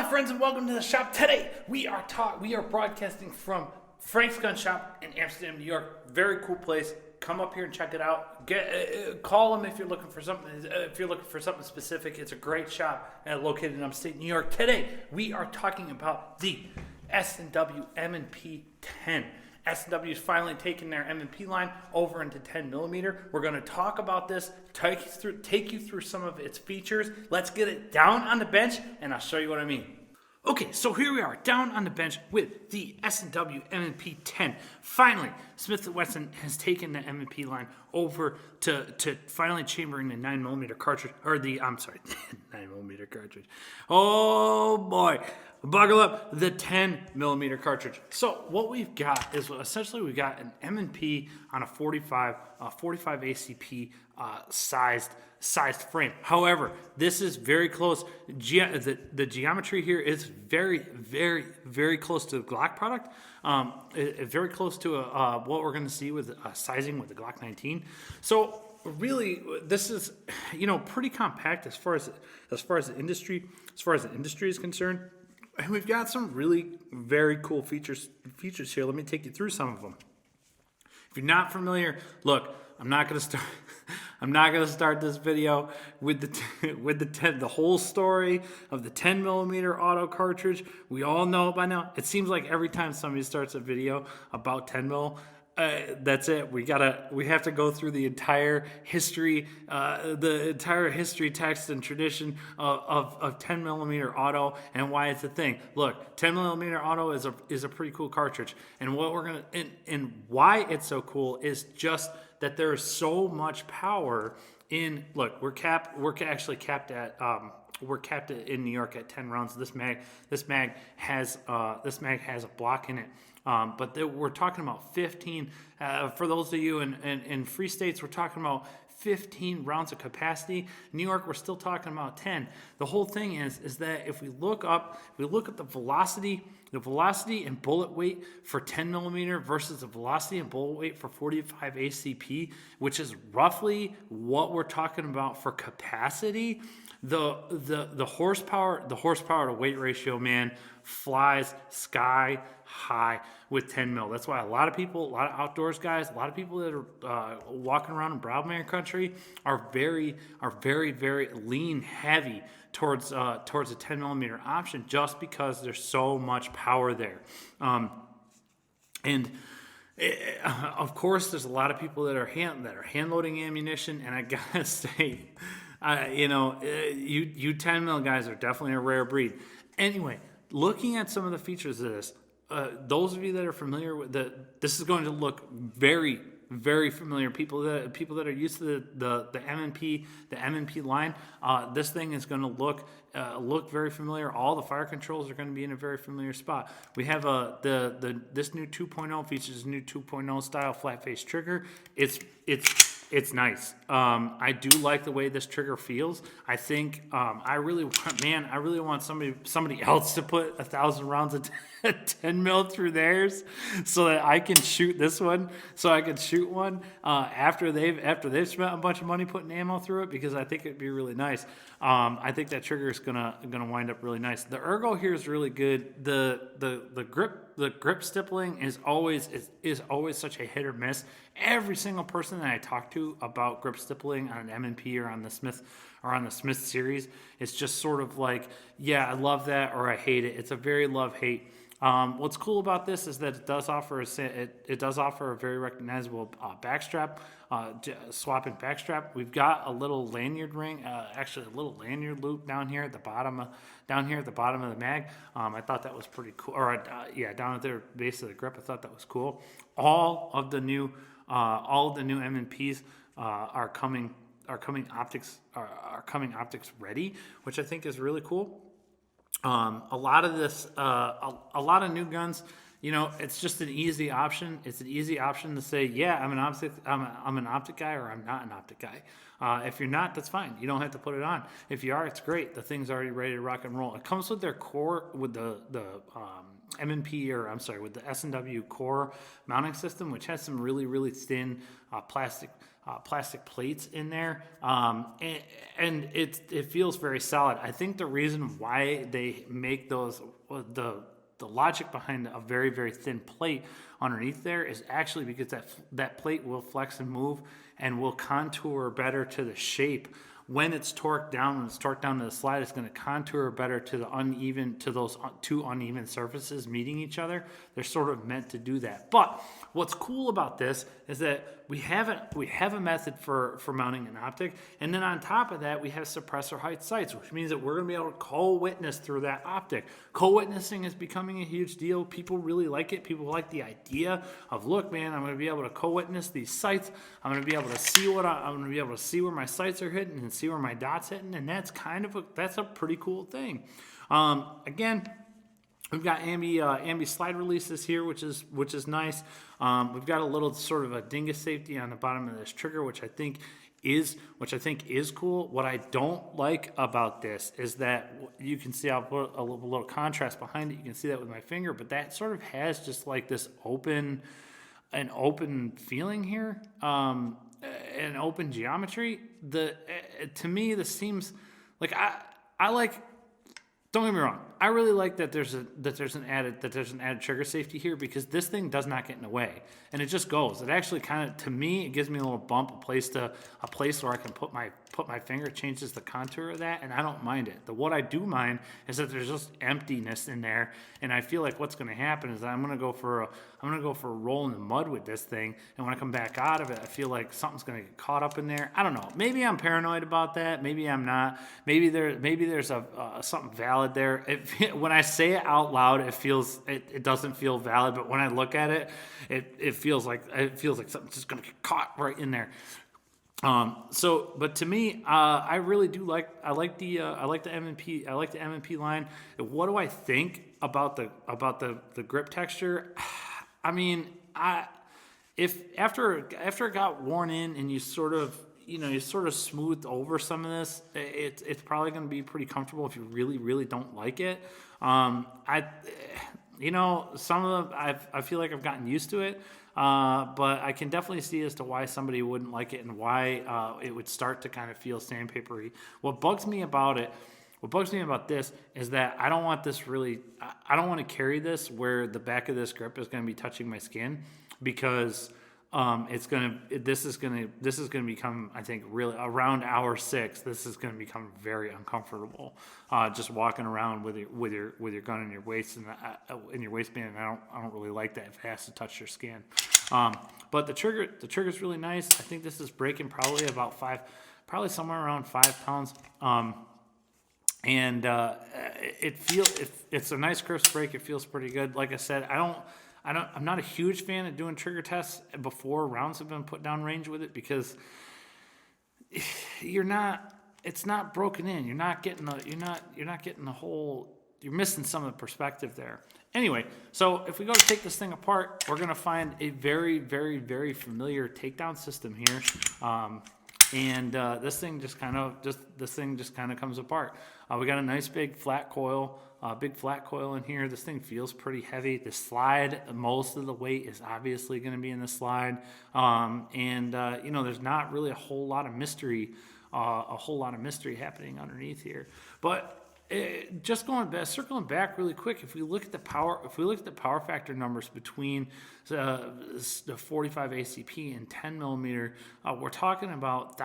my friends, and welcome to the shop. Today we are broadcasting from Frank's Gun Shop in Amsterdam, New York. Very cool place. Come up here and check it out. Call them if you're looking for something. If you're looking for something specific, it's a great shop located in upstate New York. Today we are talking about the S&W M&P 10. S&W is finally taking their M&P line over into 10 millimeter. We're going to talk about this, take you through some of its features. Let's get it down on the bench, and I'll show you what I mean. Okay, so here we are, down on the bench with the S&W M&P 10. Finally, Smith and Wesson has taken the M&P line over to finally chambering the 9mm cartridge, or the, 9mm cartridge. Oh boy, buckle up, the 10mm cartridge. So what we've got is, essentially we've got an M&P on a 45 ACP sized frame. However, this is very close. The geometry here is very, very, very close to the Glock product. Very close to what we're going to see with sizing with the Glock 19. So really, this is pretty compact as far as the industry is concerned. And we've got some really very cool features here. Let me take you through some of them. If you're not familiar, look, I'm not going to start this video with the whole story of the 10mm auto cartridge. We all know it by now. It seems like every time somebody starts a video about 10 mil, that's it. We have to go through the entire history, text and tradition of 10mm auto and why it's a thing. Look, 10mm auto is a pretty cool cartridge, and and why it's so cool is just that there is so much power in. Look, we're actually capped at. We're capped in New York at 10 rounds. This mag has a block in it. But we're talking about 15. For those of you in free states, we're talking about 15 rounds of capacity. New York, we're still talking about 10. The whole thing is that if we look at the velocity and bullet weight for 10mm versus the velocity and bullet weight for 45 ACP, which is roughly what we're talking about for capacity. The horsepower to weight ratio, man, flies sky high with 10 mil. That's why a lot of outdoors guys, a lot of people that are walking around in Broadman country are very, very lean heavy towards a 10mm option, just because there's so much power there. Of course, there's a lot of people that are hand loading ammunition, and I gotta say, you 10 mil guys are definitely a rare breed. Anyway, looking at some of the features of this, those of you that are familiar with this is going to look very, very familiar. People that are used to the M&P line, this thing is going to look very familiar. All the fire controls are going to be in a very familiar spot. We have this new 2.0 features a new 2.0 style flat face trigger. It's nice. I do like the way this trigger feels. I think I really want somebody else to put 1,000 rounds of 10 mil through theirs, so that I can shoot this one. So I can shoot one after they've spent a bunch of money putting ammo through it, because I think it'd be really nice. I think that trigger is gonna wind up really nice. The ergo here is really good. The grip stippling is always such a hit or miss. Every single person that I talk to about grip stippling on an M&P or on the Smith series, it's just sort of like, yeah, I love that, or I hate it. It's a very love-hate. What's cool about this is that it does offer a very recognizable backstrap, swap-in backstrap. We've got a little lanyard ring, actually a little lanyard loop down here at the bottom of the mag. I thought that was pretty cool. Or down at the base of the grip, I thought that was cool. All of the new M&Ps are coming optics ready, which I think is really cool. A lot of new guns, it's just an easy option. It's an easy option to say, yeah, I'm an optic guy, or I'm not an optic guy. If you're not, that's fine. You don't have to put it on. If you are, it's great. The thing's already ready to rock and roll. It comes with their core, with the M&P, or I'm sorry, with the S&W core mounting system, which has some really, really thin plastic plates in there, and it feels very solid. I think the reason why they make those, the logic behind a very, very thin plate underneath there is actually because that plate will flex and move and will contour better to the shape. When it's torqued down to the slide, it's going to contour better to those two uneven surfaces meeting each other. They're sort of meant to do that. But what's cool about this is that we have a method for mounting an optic, and then on top of that, we have suppressor height sights, which means that we're going to be able to co-witness through that optic. Co-witnessing is becoming a huge deal. People really like it. People like the idea of, look, man, I'm going to be able to co-witness these sights. I'm going to be able to see where my sights are hitting and see where my dot's hitting, and that's a pretty cool thing. Again, we've got ambi slide releases here, which is nice. We've got a little sort of a dingus safety on the bottom of this trigger, which I think is cool. What I don't like about this is that you can see, I'll put a little contrast behind it. You can see that with my finger, but that sort of has just like this open feeling here, an open geometry. To me, this seems like I like. Don't get me wrong. I really like that there's an added trigger safety here, because this thing does not get in the way, and it just goes. It actually kind of, to me, it gives me a little bump, a place where I can put my finger, changes the contour of that, and I don't mind it. What I do mind is that there's just emptiness in there, and I feel like what's going to happen is that I'm going to go for a roll in the mud with this thing, and when I come back out of it, I feel like something's going to get caught up in there. I don't know. Maybe I'm paranoid about that. Maybe I'm not. Maybe there's something valid there. When I say it out loud, it doesn't feel valid, but when I look at it, it feels like something's just going to get caught right in there. But to me, I really do like the M&P. I like the M&P line. What do I think about the grip texture? I mean, if after it got worn in and you sort of smoothed over some of this, it's probably going to be pretty comfortable if you really, really don't like it. Some of them, I feel like I've gotten used to it. But I can definitely see as to why somebody wouldn't like it and why it would start to kind of feel sandpapery. What bugs me about this is that I don't want to carry this where the back of this grip is going to be touching my skin, because this is going to become, I think, really around hour 6. This is going to become very uncomfortable. Just walking around with your gun in your waist and in your waistband. I don't really like that if it has to touch your skin. But the trigger's really nice. I think this is breaking probably somewhere around 5 pounds. And it's a nice crisp break. It feels pretty good. Like I said, I'm not a huge fan of doing trigger tests before rounds have been put down range with it, because it's not broken in. You're not getting the whole, you're missing some of the perspective there. Anyway, so if we go to take this thing apart, we're going to find a very, very, very familiar takedown system here. This thing just kind of comes apart. We got a nice big flat coil in here. This thing feels pretty heavy. The slide, most of the weight is obviously going to be in the slide. There's not really a whole lot of mystery happening underneath here. But circling back really quick, if we look at the power factor numbers between the 45 ACP and 10 millimeter, we're talking about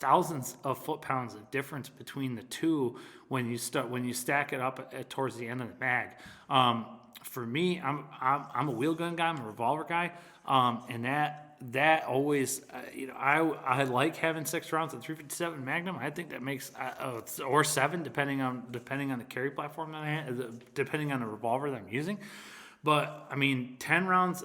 thousands of foot-pounds of difference between the two when you stack it up towards the end of the mag. For me, I'm a wheel gun guy. I'm a revolver guy, and that always, I like having 6 rounds of 357 Magnum. I think that makes, or 7, depending on the carry platform that I have, depending on the revolver that I'm using. But I mean, 10 rounds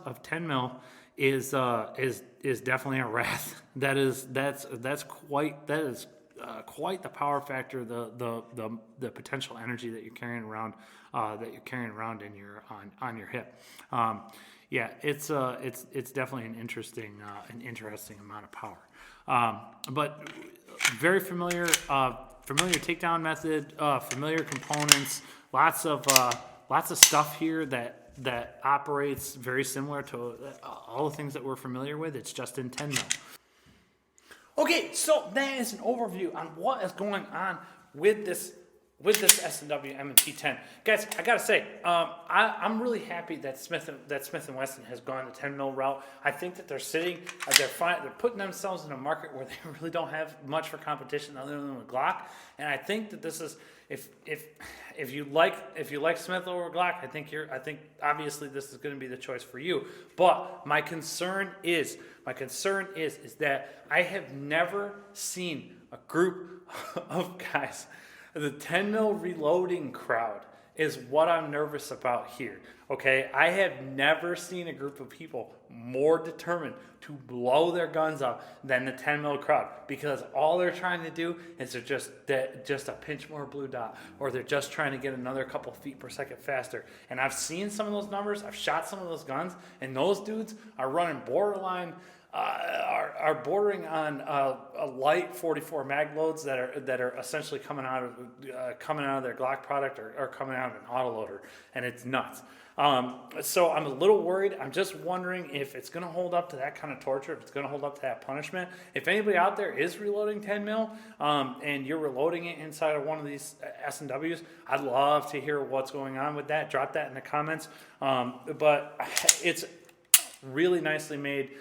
of 10 mil is definitely a wrath. That is quite the power factor, the potential energy that you're carrying around in your on your hip. Yeah, it's definitely an interesting amount of power. But very familiar takedown method, familiar components, lots of stuff here that operates very similar to all the things that we're familiar with. It's just in 10 mil. Okay, so that is an overview on what is going on with this S&W M&P 10. Guys, I gotta say, I'm really happy that Smith and Wesson has gone the 10 mil route. I think that they're putting themselves in a market where they really don't have much for competition other than with Glock. And I think that this is, if you like Smith over Glock, I think obviously this is going to be the choice for you. But my concern is that I have never seen a group of guys. The 10 mil reloading crowd is what I'm nervous about here. Okay, I have never seen a group of people more determined to blow their guns up than the 10 mil crowd, because all they're trying to do is just a pinch more blue dot, or they're just trying to get another couple feet per second faster. And I've seen some of those numbers. I've shot some of those guns, and those dudes are running borderline. Are bordering on a light 44 mag loads that are essentially coming out of their Glock product or coming out of an autoloader, and it's nuts. So I'm a little worried. I'm just wondering if it's going to hold up to that kind of torture, if it's going to hold up to that punishment. If anybody out there is reloading 10 mil and you're reloading it inside of one of these S&Ws, I'd love to hear what's going on with that. Drop that in the comments. But it's really nicely made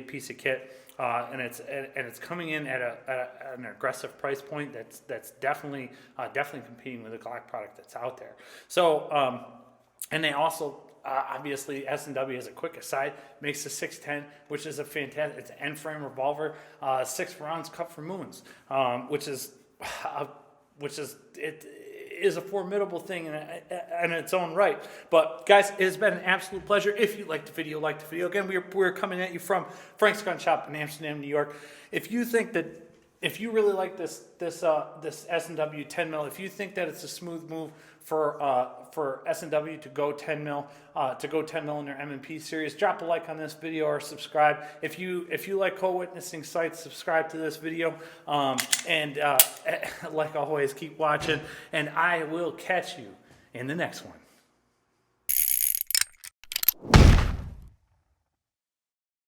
piece of kit, and it's coming in at an aggressive price point that's definitely competing with the Glock product that's out there. So and they also obviously S&W, as a quick aside, makes the 610, which is it's an end frame revolver, 6 rounds cut for moons, which is a formidable thing in its own right. But guys, it has been an absolute pleasure. If you liked the video, Again, we're coming at you from Frank's Gun Shop in Amsterdam, New York. If you really like this S&W 10 mil, if you think that it's a smooth move for S&W to go 10 mil in their M&P series, drop a like on this video or subscribe. If you like co-witnessing sites, subscribe to this video. And like always, keep watching, and I will catch you in the next one.